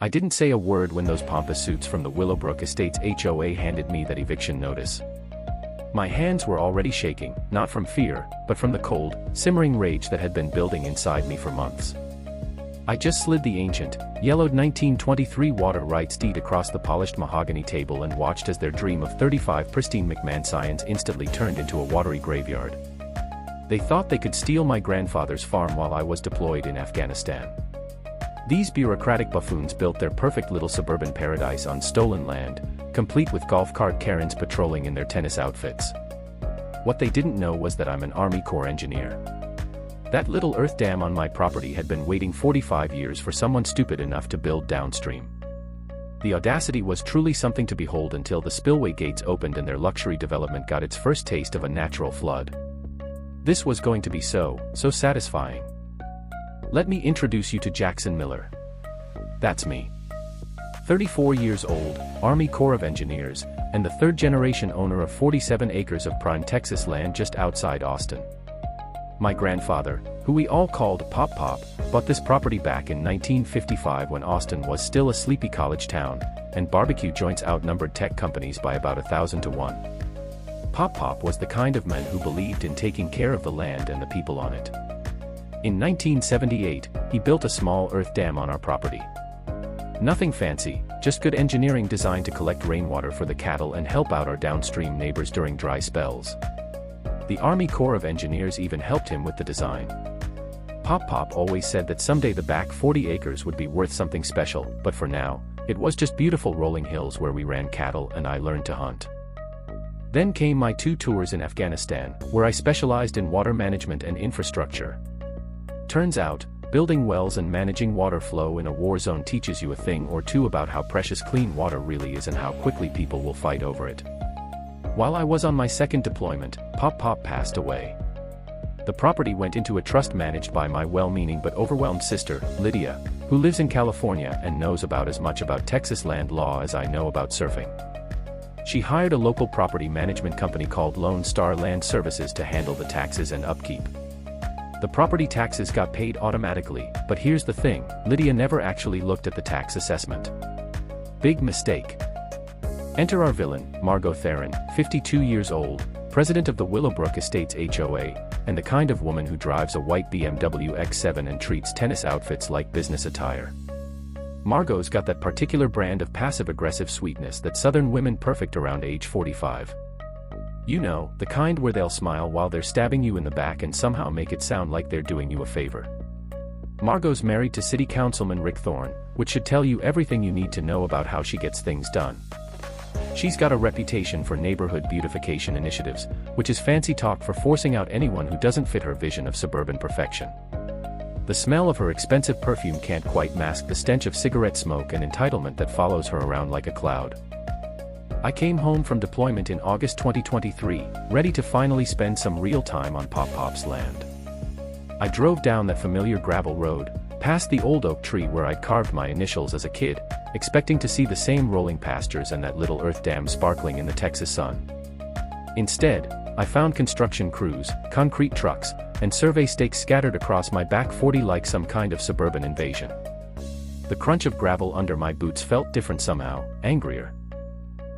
I didn't say a word when those pompous suits from the Willowbrook Estates HOA handed me that eviction notice. My hands were already shaking, not from fear, but from the cold, simmering rage that had been building inside me for months. I just slid the ancient, yellowed 1923 water rights deed across the polished mahogany table and watched as their dream of 35 pristine McMahon instantly turned into a watery graveyard. They thought they could steal my grandfather's farm while I was deployed in Afghanistan. These bureaucratic buffoons built their perfect little suburban paradise on stolen land, complete with golf cart Karens patrolling in their tennis outfits. What they didn't know was that I'm an Army Corps engineer. That little earth dam on my property had been waiting 45 years for someone stupid enough to build downstream. The audacity was truly something to behold until the spillway gates opened and their luxury development got its first taste of a natural flood. This was going to be so satisfying. Let me introduce you to Jaxson Miller. That's me. 34 years old, Army Corps of Engineers, and the third-generation owner of 47 acres of prime Texas land just outside Austin. My grandfather, who we all called Pop Pop, bought this property back in 1955 when Austin was still a sleepy college town, and barbecue joints outnumbered tech companies by about 1,000 to 1. Pop Pop was the kind of man who believed in taking care of the land and the people on it. In 1978, he built a small earth dam on our property. Nothing fancy, just good engineering designed to collect rainwater for the cattle and help out our downstream neighbors during dry spells. The Army Corps of Engineers even helped him with the design. Pop Pop always said that someday the back 40 acres would be worth something special, but for now, it was just beautiful rolling hills where we ran cattle and I learned to hunt. Then came my 2 tours in Afghanistan, where I specialized in water management and infrastructure. Turns out, building wells and managing water flow in a war zone teaches you a thing or two about how precious clean water really is and how quickly people will fight over it. While I was on my second deployment, Pop Pop passed away. The property went into a trust managed by my well-meaning but overwhelmed sister, Lydia, who lives in California and knows about as much about Texas land law as I know about surfing. She hired a local property management company called Lone Star Land Services to handle the taxes and upkeep. The property taxes got paid automatically, but here's the thing, Lydia never actually looked at the tax assessment. Big mistake. Enter our villain, Margo Theron, 52 years old, president of the Willowbrook Estates HOA, and the kind of woman who drives a white BMW X7 and treats tennis outfits like business attire. Margo's got that particular brand of passive-aggressive sweetness that Southern women perfect around age 45. You know, the kind where they'll smile while they're stabbing you in the back and somehow make it sound like they're doing you a favor. Margo's married to City Councilman Rick Thorne, which should tell you everything you need to know about how she gets things done. She's got a reputation for neighborhood beautification initiatives, which is fancy talk for forcing out anyone who doesn't fit her vision of suburban perfection. The smell of her expensive perfume can't quite mask the stench of cigarette smoke and entitlement that follows her around like a cloud. I came home from deployment in August 2023, ready to finally spend some real time on Pop Pop's land. I drove down that familiar gravel road, past the old oak tree where I'd carved my initials as a kid, expecting to see the same rolling pastures and that little earth dam sparkling in the Texas sun. Instead, I found construction crews, concrete trucks, and survey stakes scattered across my back 40 like some kind of suburban invasion. The crunch of gravel under my boots felt different somehow, angrier.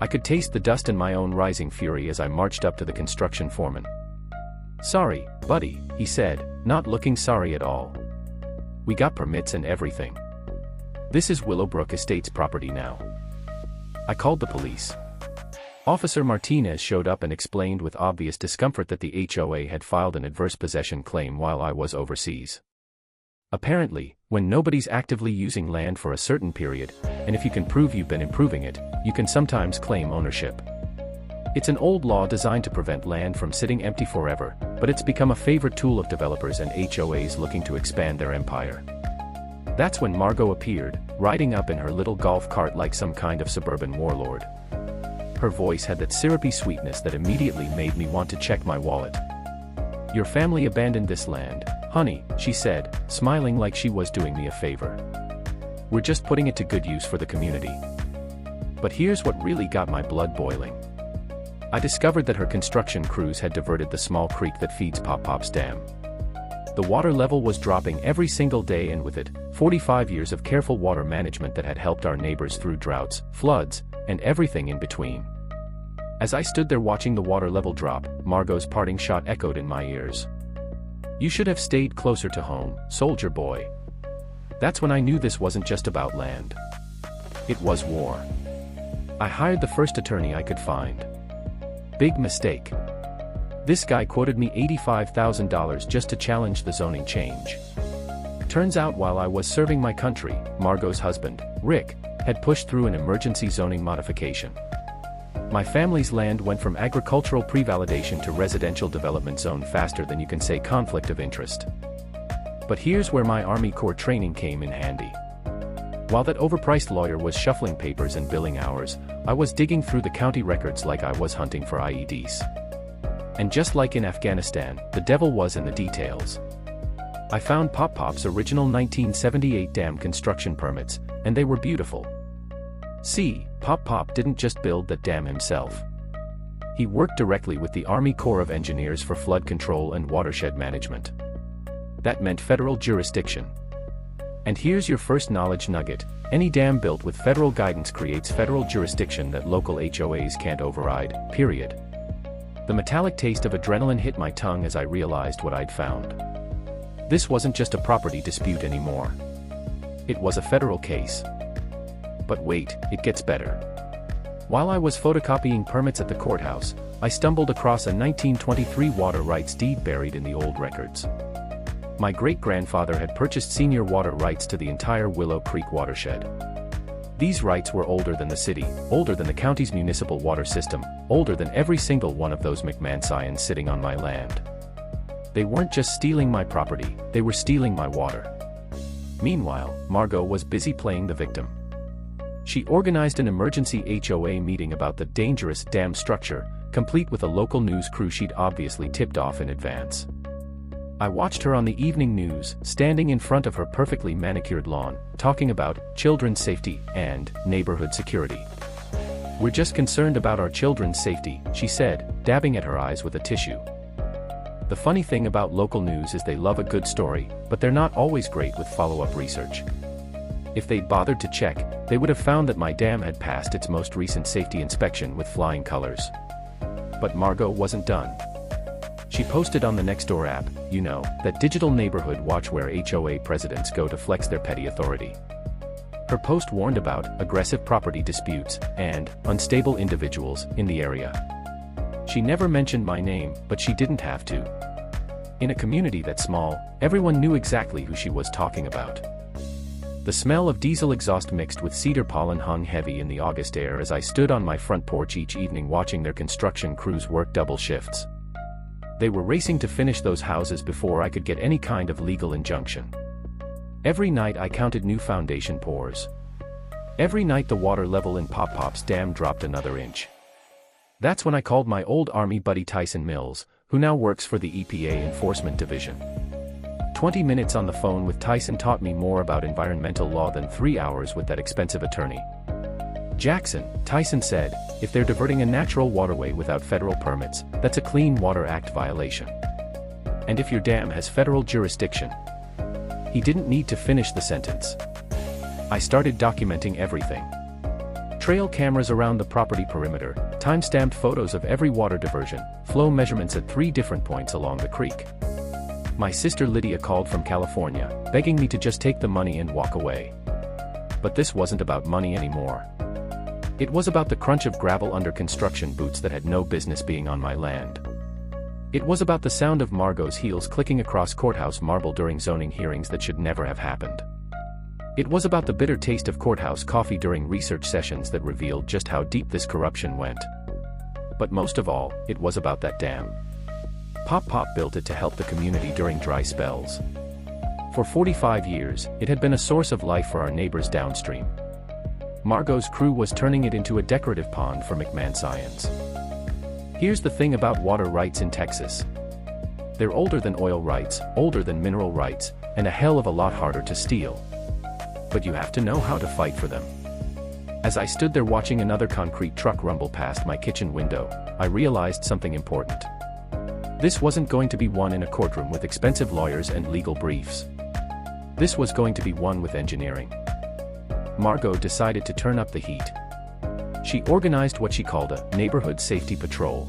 I could taste the dust in my own rising fury as I marched up to the construction foreman. "Sorry, buddy," he said, not looking sorry at all. "We got permits and everything. This is Willowbrook Estates property now." I called the police. Officer Martinez showed up and explained with obvious discomfort that the HOA had filed an adverse possession claim while I was overseas. Apparently, when nobody's actively using land for a certain period, and if you can prove you've been improving it, you can sometimes claim ownership. It's an old law designed to prevent land from sitting empty forever, but it's become a favorite tool of developers and HOAs looking to expand their empire. That's when Margo appeared, riding up in her little golf cart like some kind of suburban warlord. Her voice had that syrupy sweetness that immediately made me want to check my wallet. "Your family abandoned this land, honey," she said, smiling like she was doing me a favor. "We're just putting it to good use for the community." But here's what really got my blood boiling. I discovered that her construction crews had diverted the small creek that feeds Pop Pop's dam. The water level was dropping every single day and with it, 45 years of careful water management that had helped our neighbors through droughts, floods, and everything in between. As I stood there watching the water level drop, Margo's parting shot echoed in my ears. "You should have stayed closer to home, soldier boy." That's when I knew this wasn't just about land. It was war. I hired the first attorney I could find. Big mistake. This guy quoted me $85,000 just to challenge the zoning change. Turns out while I was serving my country, Margo's husband, Rick, had pushed through an emergency zoning modification. My family's land went from agricultural pre-validation to residential development zone faster than you can say conflict of interest. But here's where my Army Corps training came in handy. While that overpriced lawyer was shuffling papers and billing hours, I was digging through the county records like I was hunting for IEDs. And just like in Afghanistan, the devil was in the details. I found Pop's original 1978 dam construction permits, and they were beautiful. See, Pop didn't just build that dam himself. He worked directly with the Army Corps of Engineers for flood control and watershed management. That meant federal jurisdiction. And here's your first knowledge nugget: any dam built with federal guidance creates federal jurisdiction that local HOAs can't override, period. The metallic taste of adrenaline hit my tongue as I realized what I'd found. This wasn't just a property dispute anymore. It was a federal case. But wait, it gets better. While I was photocopying permits at the courthouse, I stumbled across a 1923 water rights deed buried in the old records. My great-grandfather had purchased senior water rights to the entire Willow Creek watershed. These rights were older than the city, older than the county's municipal water system, older than every single one of those McMahon sitting on my land. They weren't just stealing my property, they were stealing my water. Meanwhile, Margo was busy playing the victim. She organized an emergency HOA meeting about the dangerous dam structure, complete with a local news crew she'd obviously tipped off in advance. I watched her on the evening news, standing in front of her perfectly manicured lawn, talking about children's safety and neighborhood security. "We're just concerned about our children's safety," she said, dabbing at her eyes with a tissue. The funny thing about local news is they love a good story, but they're not always great with follow-up research. If they'd bothered to check, they would have found that my dam had passed its most recent safety inspection with flying colors. But Margo wasn't done. She posted on the Nextdoor app, you know, that digital neighborhood watch where HOA presidents go to flex their petty authority. Her post warned about aggressive property disputes and unstable individuals in the area. She never mentioned my name, but she didn't have to. In a community that small, everyone knew exactly who she was talking about. The smell of diesel exhaust mixed with cedar pollen hung heavy in the August air as I stood on my front porch each evening watching their construction crews work double shifts. They were racing to finish those houses before I could get any kind of legal injunction. Every night I counted new foundation pours. Every night the water level in Pop's dam dropped another inch. That's when I called my old Army buddy Tyson Mills, who now works for the EPA Enforcement Division. 20 minutes on the phone with Tyson taught me more about environmental law than 3 hours with that expensive attorney. "Jaxson," Tyson said, "if they're diverting a natural waterway without federal permits, that's a Clean Water Act violation. And if your dam has federal jurisdiction..." He didn't need to finish the sentence. I started documenting everything. Trail cameras around the property perimeter, time-stamped photos of every water diversion, flow measurements at 3 different points along the creek. My sister Lydia called from California, begging me to just take the money and walk away. But this wasn't about money anymore. It was about the crunch of gravel under construction boots that had no business being on my land. It was about the sound of Margo's heels clicking across courthouse marble during zoning hearings that should never have happened. It was about the bitter taste of courthouse coffee during research sessions that revealed just how deep this corruption went. But most of all, it was about that dam. Pop built it to help the community during dry spells. For 45 years, it had been a source of life for our neighbors downstream. Margo's crew was turning it into a decorative pond for McMahon science. Here's the thing about water rights in Texas. They're older than oil rights, older than mineral rights, and a hell of a lot harder to steal. But you have to know how to fight for them. As I stood there watching another concrete truck rumble past my kitchen window, I realized something important. This wasn't going to be won in a courtroom with expensive lawyers and legal briefs. This was going to be one with engineering. Margo decided to turn up the heat. She organized what she called a neighborhood safety patrol.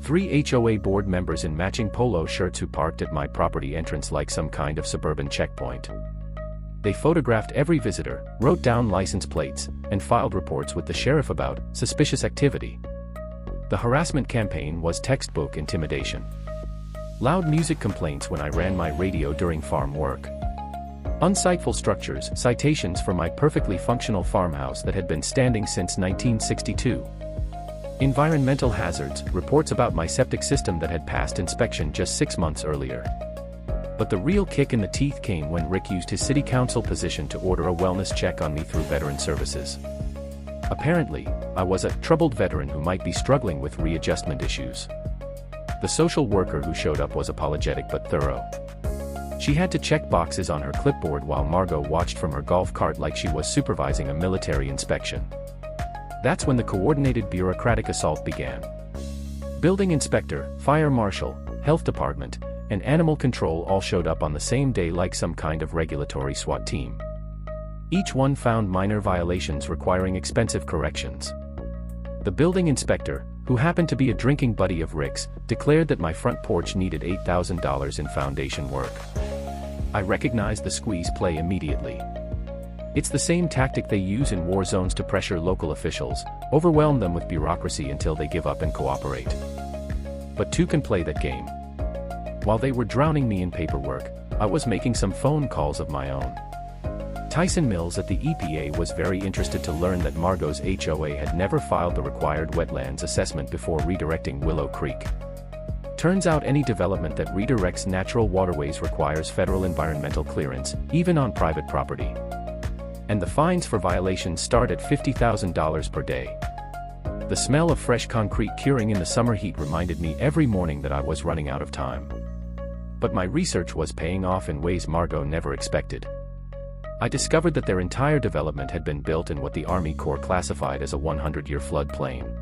3 HOA board members in matching polo shirts who parked at my property entrance like some kind of suburban checkpoint. They photographed every visitor, wrote down license plates, and filed reports with the sheriff about suspicious activity. The harassment campaign was textbook intimidation. Loud music complaints when I ran my radio during farm work. Unsightful structures, citations for my perfectly functional farmhouse that had been standing since 1962. Environmental hazards, reports about my septic system that had passed inspection just 6 months earlier. But the real kick in the teeth came when Rick used his city council position to order a wellness check on me through veteran services. Apparently, I was a troubled veteran who might be struggling with readjustment issues. The social worker who showed up was apologetic but thorough. She had to check boxes on her clipboard while Margo watched from her golf cart like she was supervising a military inspection. That's when the coordinated bureaucratic assault began. Building inspector, fire marshal, health department, and animal control all showed up on the same day like some kind of regulatory SWAT team. Each one found minor violations requiring expensive corrections. The building inspector, who happened to be a drinking buddy of Rick's, declared that my front porch needed $8,000 in foundation work. I recognized the squeeze play immediately. It's the same tactic they use in war zones to pressure local officials, overwhelm them with bureaucracy until they give up and cooperate. But two can play that game. While they were drowning me in paperwork, I was making some phone calls of my own. Tyson Mills at the EPA was very interested to learn that Margo's HOA had never filed the required wetlands assessment before redirecting Willow Creek. Turns out any development that redirects natural waterways requires federal environmental clearance, even on private property. And the fines for violations start at $50,000 per day. The smell of fresh concrete curing in the summer heat reminded me every morning that I was running out of time. But my research was paying off in ways Margo never expected. I discovered that their entire development had been built in what the Army Corps classified as a 100-year floodplain.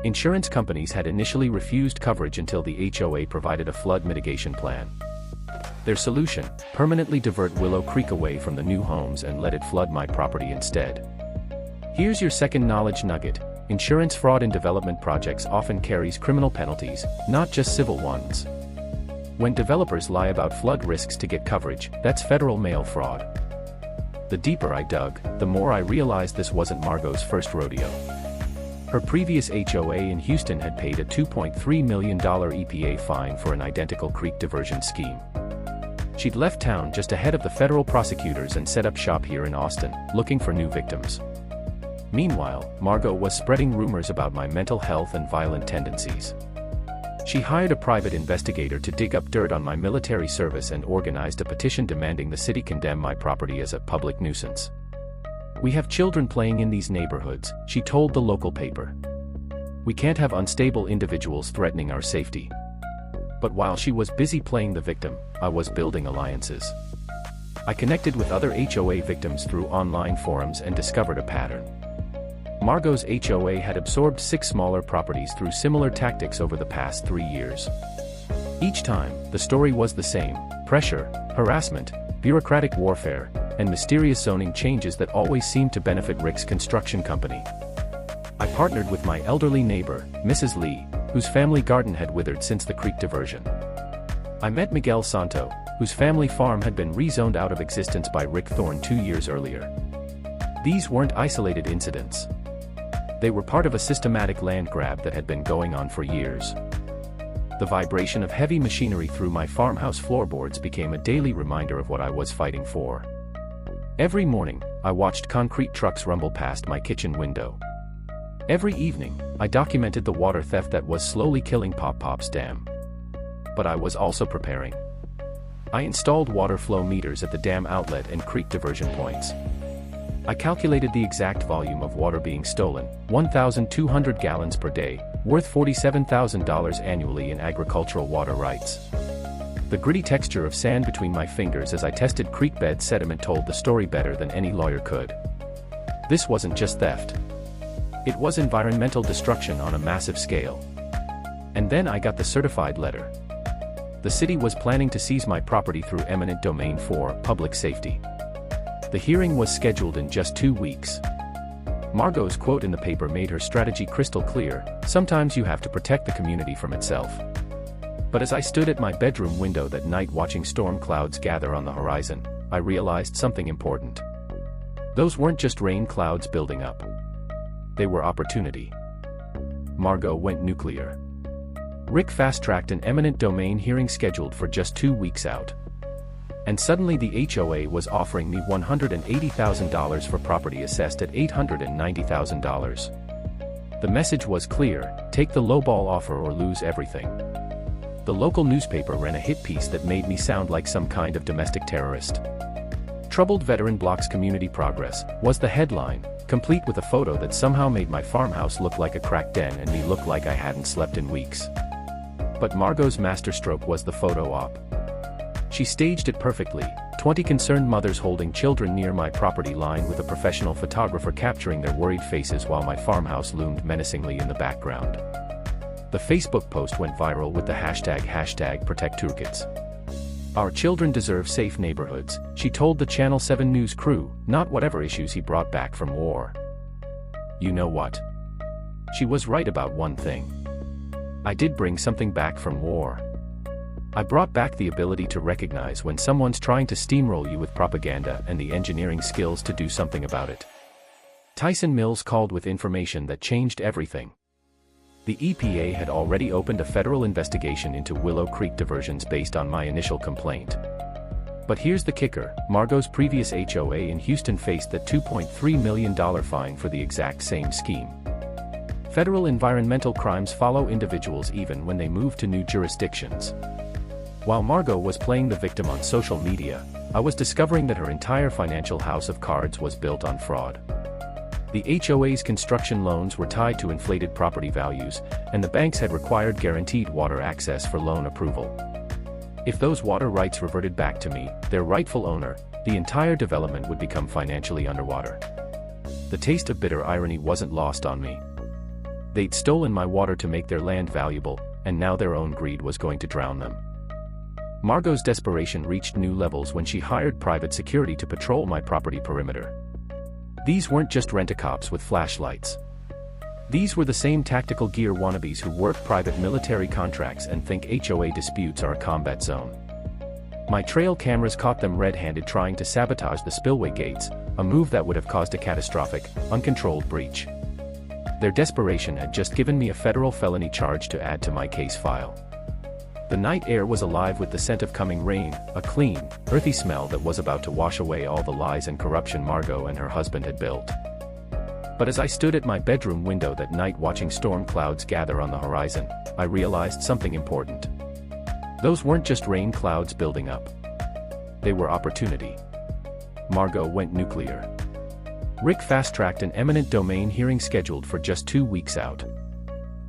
Insurance companies had initially refused coverage until the HOA provided a flood mitigation plan. Their solution: permanently divert Willow Creek away from the new homes and let it flood my property instead. Here's your second knowledge nugget: insurance fraud in development projects often carries criminal penalties, not just civil ones. When developers lie about flood risks to get coverage, that's federal mail fraud. The deeper I dug, the more I realized this wasn't Margo's first rodeo. Her previous HOA in Houston had paid a $2.3 million EPA fine for an identical creek diversion scheme. She'd left town just ahead of the federal prosecutors and set up shop here in Austin, looking for new victims. Meanwhile, Margo was spreading rumors about my mental health and violent tendencies. She hired a private investigator to dig up dirt on my military service and organized a petition demanding the city condemn my property as a public nuisance. "We have children playing in these neighborhoods," she told the local paper. "We can't have unstable individuals threatening our safety." But while she was busy playing the victim, I was building alliances. I connected with other HOA victims through online forums and discovered a pattern. Margo's HOA had absorbed 6 smaller properties through similar tactics over the past 3 years. Each time, the story was the same: pressure, harassment, bureaucratic warfare, and mysterious zoning changes that always seemed to benefit Rick's construction company. I partnered with my elderly neighbor, Mrs. Lee, whose family garden had withered since the creek diversion. I met Miguel Santo, whose family farm had been rezoned out of existence by Rick Thorne 2 years earlier. These weren't isolated incidents. They were part of a systematic land grab that had been going on for years. The vibration of heavy machinery through my farmhouse floorboards became a daily reminder of what I was fighting for. Every morning, I watched concrete trucks rumble past my kitchen window. Every evening, I documented the water theft that was slowly killing Pop's Dam. But I was also preparing. I installed water flow meters at the dam outlet and creek diversion points. I calculated the exact volume of water being stolen, 1,200 gallons per day, worth $47,000 annually in agricultural water rights. The gritty texture of sand between my fingers as I tested creek bed sediment told the story better than any lawyer could. This wasn't just theft. It was environmental destruction on a massive scale. And then I got the certified letter. the city was planning to seize my property through eminent domain for public safety. The hearing was scheduled in just 2 weeks. Margo's quote in the paper made her strategy crystal clear: sometimes you have to protect the community from itself. But as I stood at my bedroom window that night watching storm clouds gather on the horizon, I realized something important. Those weren't just rain clouds building up. They were opportunity. Margo went nuclear. Rick fast-tracked an eminent domain hearing scheduled for just 2 weeks out. And suddenly the HOA was offering me $180,000 for property assessed at $890,000. The message was clear: take the lowball offer or lose everything. The local newspaper ran a hit piece that made me sound like some kind of domestic terrorist. "Troubled Veteran Blocks Community Progress" was the headline, complete with a photo that somehow made my farmhouse look like a crack den and me look like I hadn't slept in weeks. But Margo's masterstroke was the photo op. She staged it perfectly: 20 concerned mothers holding children near my property line with a professional photographer capturing their worried faces while my farmhouse loomed menacingly in the background. The Facebook post went viral with the hashtag #ProtectTourkids. "Our children deserve safe neighborhoods," she told the Channel 7 News crew, not whatever issues he brought back from war. You know what? She was right about one thing. I did bring something back from war. I brought back the ability to recognize when someone's trying to steamroll you with propaganda and the engineering skills to do something about it. Tyson Mills called with information that changed everything. The EPA had already opened a federal investigation into Willow Creek diversions based on my initial complaint. But here's the kicker: Margo's previous HOA in Houston faced the $2.3 million fine for the exact same scheme. Federal environmental crimes follow individuals even when they move to new jurisdictions. While Margo was playing the victim on social media, I was discovering that her entire financial house of cards was built on fraud. The HOA's construction loans were tied to inflated property values, and the banks had required guaranteed water access for loan approval. If those water rights reverted back to me, their rightful owner, the entire development would become financially underwater. The taste of bitter irony wasn't lost on me. They'd stolen my water to make their land valuable, and now their own greed was going to drown them. Margo's desperation reached new levels when she hired private security to patrol my property perimeter. These weren't just rent-a-cops with flashlights. These were the same tactical gear wannabes who work private military contracts and think HOA disputes are a combat zone. My trail cameras caught them red-handed trying to sabotage the spillway gates, a move that would have caused a catastrophic, uncontrolled breach. Their desperation had just given me a federal felony charge to add to my case file. The night air was alive with the scent of coming rain, a clean, earthy smell that was about to wash away all the lies and corruption Margo and her husband had built. But as I stood at my bedroom window that night watching storm clouds gather on the horizon, I realized something important. Those weren't just rain clouds building up. They were opportunity. Margo went nuclear. Rick fast-tracked an eminent domain hearing scheduled for just 2 weeks out.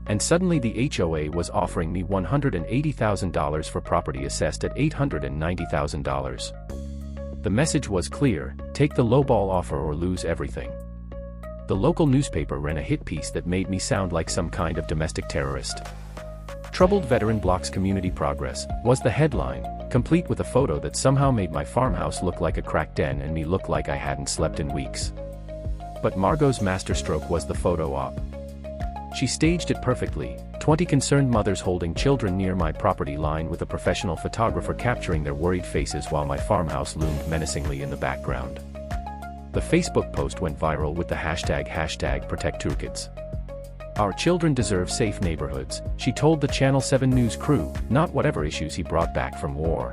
And suddenly the HOA was offering me $180,000 for property assessed at $890,000. The message was clear: take the lowball offer or lose everything. The local newspaper ran a hit piece that made me sound like some kind of domestic terrorist. "Troubled Veteran Blocks Community Progress" was the headline, complete with a photo that somehow made my farmhouse look like a crack den and me look like I hadn't slept in weeks. But Margo's masterstroke was the photo op. She staged it perfectly: 20 concerned mothers holding children near my property line with a professional photographer capturing their worried faces while my farmhouse loomed menacingly in the background. The Facebook post went viral with the hashtag #ProtectTourkids. "Our children deserve safe neighborhoods," she told the Channel 7 News crew, not whatever issues he brought back from war.